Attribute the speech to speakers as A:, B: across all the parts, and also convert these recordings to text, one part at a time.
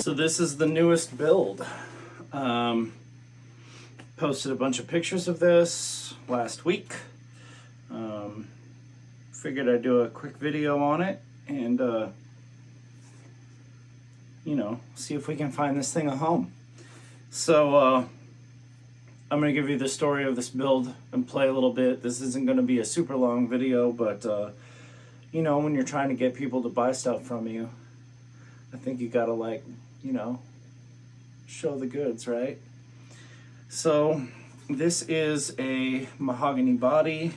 A: So this is the newest build. Posted a bunch of pictures of this last week. Figured I'd do a quick video on it and, see if we can find this thing a home. So I'm going to give you the story of this build and play a little bit. This isn't going to be a super long video, but, when you're trying to get people to buy stuff from you, I think you got to show the goods, right? So this is a mahogany body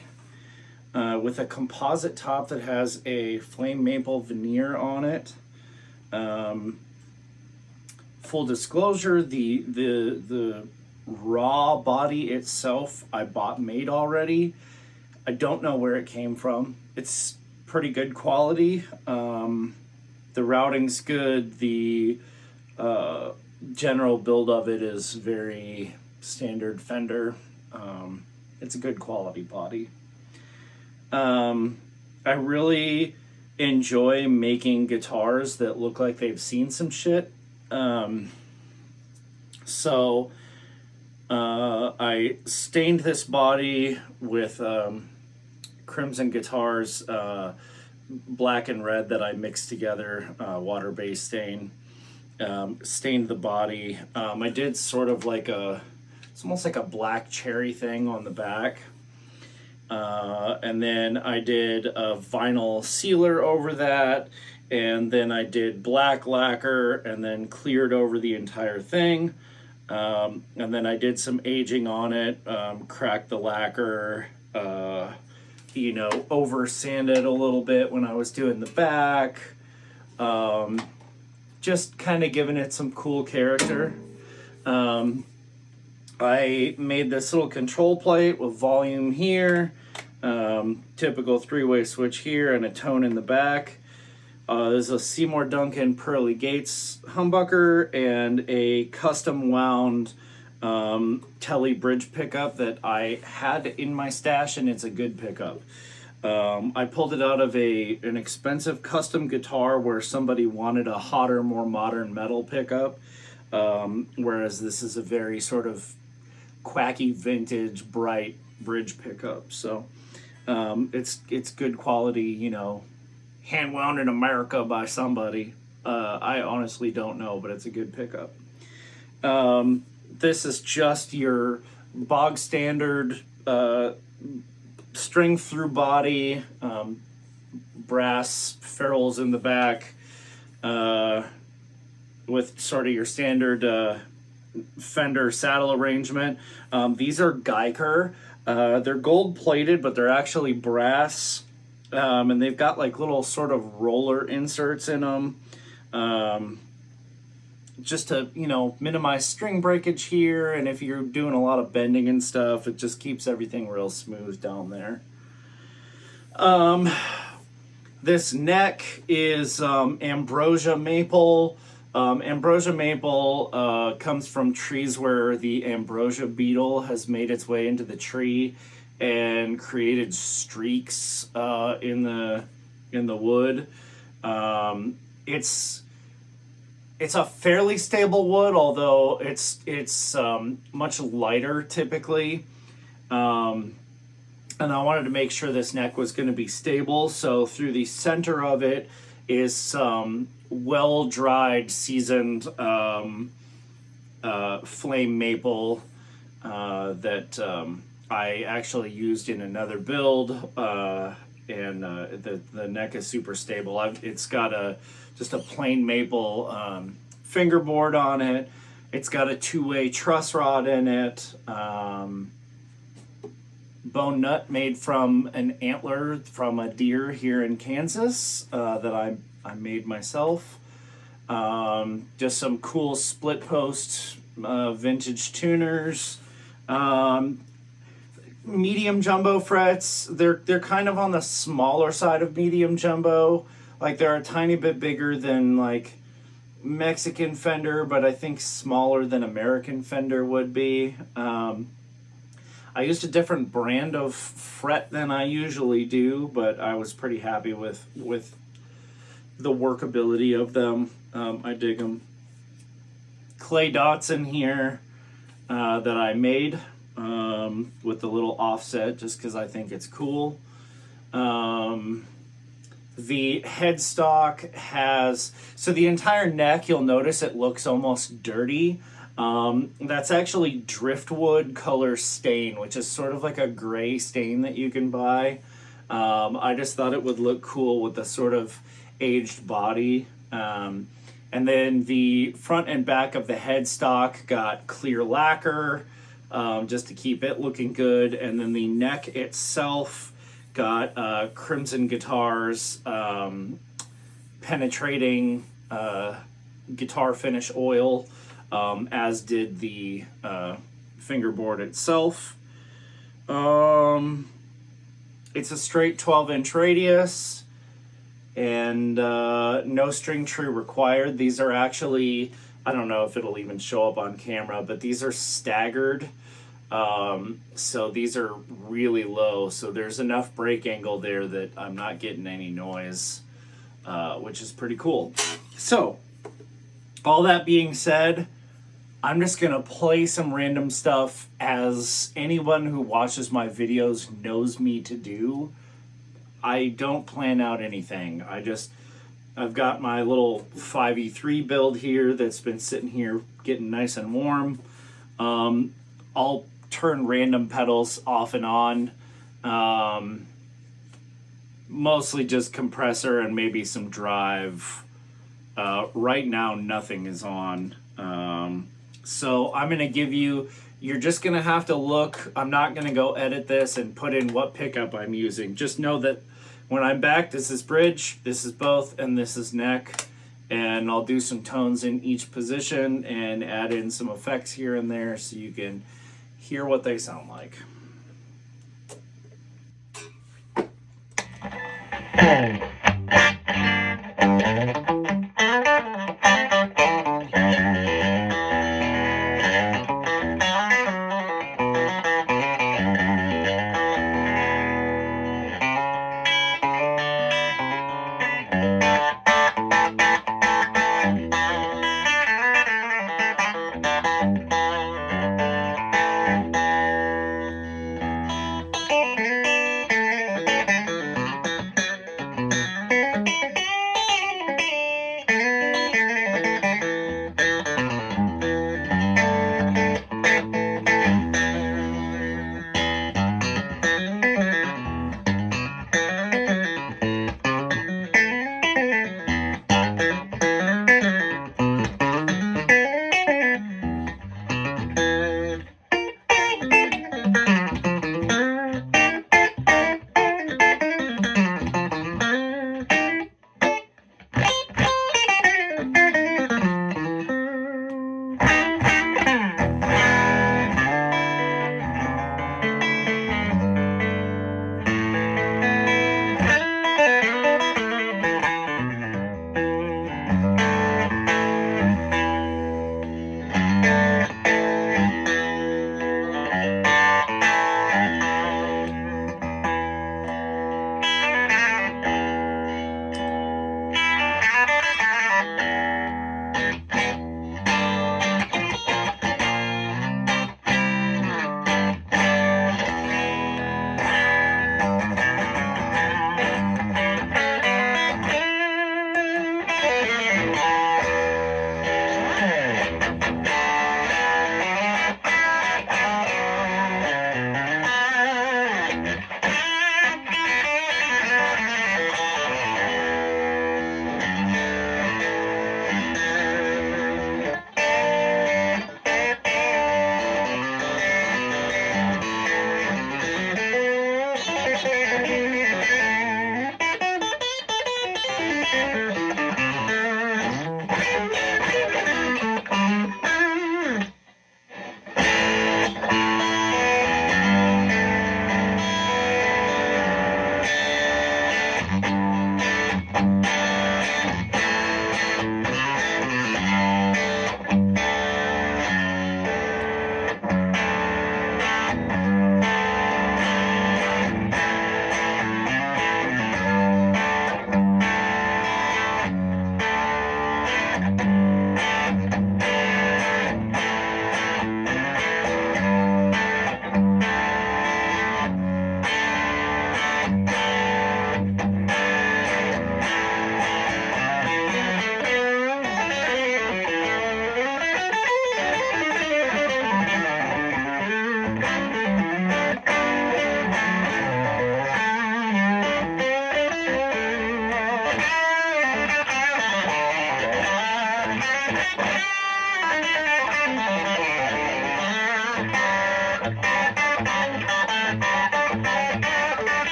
A: with a composite top that has a flame maple veneer on it. Full disclosure, the raw body itself I bought made already. I don't know where it came from. It's pretty good quality. The routing's good. The general build of it is very standard Fender. It's a good quality body. I really enjoy making guitars that look like they've seen some shit. So I stained this body with Crimson Guitars black and red that I mixed together, water-based stain. Stained the body. I did sort of it's almost like a black cherry thing on the back. And then I did a vinyl sealer over that, and then I did black lacquer and then cleared over the entire thing. And then I did some aging on it, cracked the lacquer, over sanded a little bit when I was doing the back. Just kind of giving it some cool character. I made this little control plate with volume here, typical three-way switch here, and a tone in the back. There's a Seymour Duncan Pearly Gates humbucker and a custom wound Tele bridge pickup that I had in my stash, and it's a good pickup. I pulled it out of an expensive custom guitar where somebody wanted a hotter, more modern metal pickup, whereas this is a very sort of quacky, vintage, bright bridge pickup. So it's good quality, hand wound in America by somebody. I honestly don't know, but it's a good pickup. This is just your bog standard string through body, brass ferrules in the back, with sort of your standard Fender saddle arrangement. These are Geiger. They're gold plated, but they're actually brass, and they've got little sort of roller inserts in them, just to minimize string breakage here, and if you're doing a lot of bending and stuff, it just keeps everything real smooth down there. This neck is ambrosia maple. Ambrosia maple comes from trees where the ambrosia beetle has made its way into the tree and created streaks in the wood. It's a fairly stable wood, although it's much lighter typically. And I wanted to make sure this neck was going to be stable, so through the center of it is some well-dried, seasoned flame maple that I actually used in another build, and the neck is super stable. It's got just a plain maple fingerboard on it. It's got a two-way truss rod in it. Bone nut made from an antler from a deer here in Kansas that I made myself. Just some cool split post vintage tuners. Medium jumbo frets. They're kind of on the smaller side of medium jumbo. They're a tiny bit bigger than Mexican Fender, but I think smaller than American Fender would be. I used a different brand of fret than I usually do, but I was pretty happy with the workability of them. I dig them. clay dots in here that I made with the little offset just because I think it's cool. The headstock has, so the entire neck, you'll notice it looks almost dirty. That's actually driftwood color stain, which is sort of like a gray stain that you can buy. I just thought it would look cool with the sort of aged body. And then the front and back of the headstock got clear lacquer, just to keep it looking good. And then the neck itself got Crimson Guitars penetrating guitar finish oil, as did the fingerboard itself. It's a straight 12-inch radius, and no string tree required. These are actually, I don't know if it'll even show up on camera, but these are staggered. So these are really low, so there's enough break angle there that I'm not getting any noise, which is pretty cool. So, all that being said, I'm just gonna play some random stuff as anyone who watches my videos knows me to do. I don't plan out anything. I've got my little 5E3 build here that's been sitting here getting nice and warm. I'll turn random pedals off and on. Mostly just compressor and maybe some drive. Right now, nothing is on. So I'm going to give you, you're just going to have to look. I'm not going to go edit this and put in what pickup I'm using. Just know that when I'm back, this is bridge, this is both, and this is neck. And I'll do some tones in each position and add in some effects here and there so you can hear what they sound like.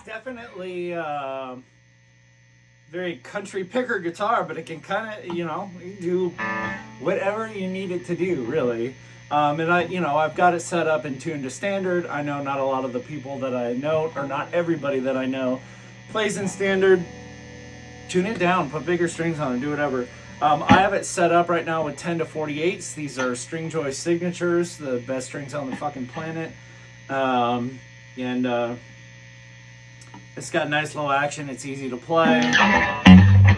A: Definitely very country picker guitar, but it can kind of, you know, do whatever you need it to do, really. And I've got it set up and tuned to standard. I know not a lot of the people that I know, or not everybody that I know, plays in standard. Tune it down, put bigger strings on it, do whatever. I have it set up right now with 10 to 48s. These are Stringjoy signatures, the best strings on the fucking planet. It's got nice low action. It's easy to play.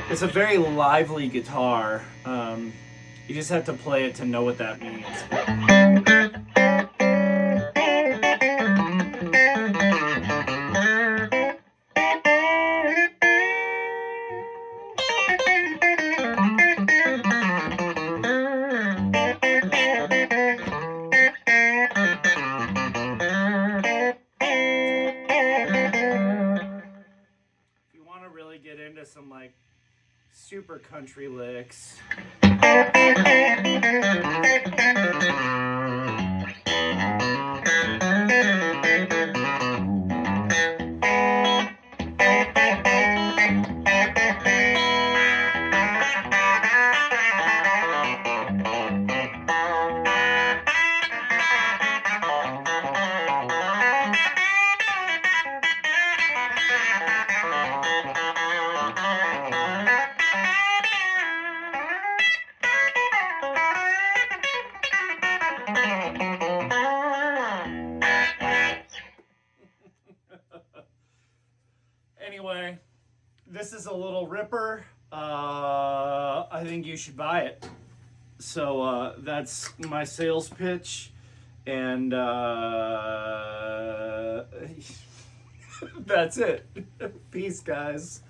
A: It's a very lively guitar. You just have to play it to know what that means. Get into some like super country licks. Anyway, this is a little ripper. I think you should buy it. So that's my sales pitch, and that's it. Peace, guys.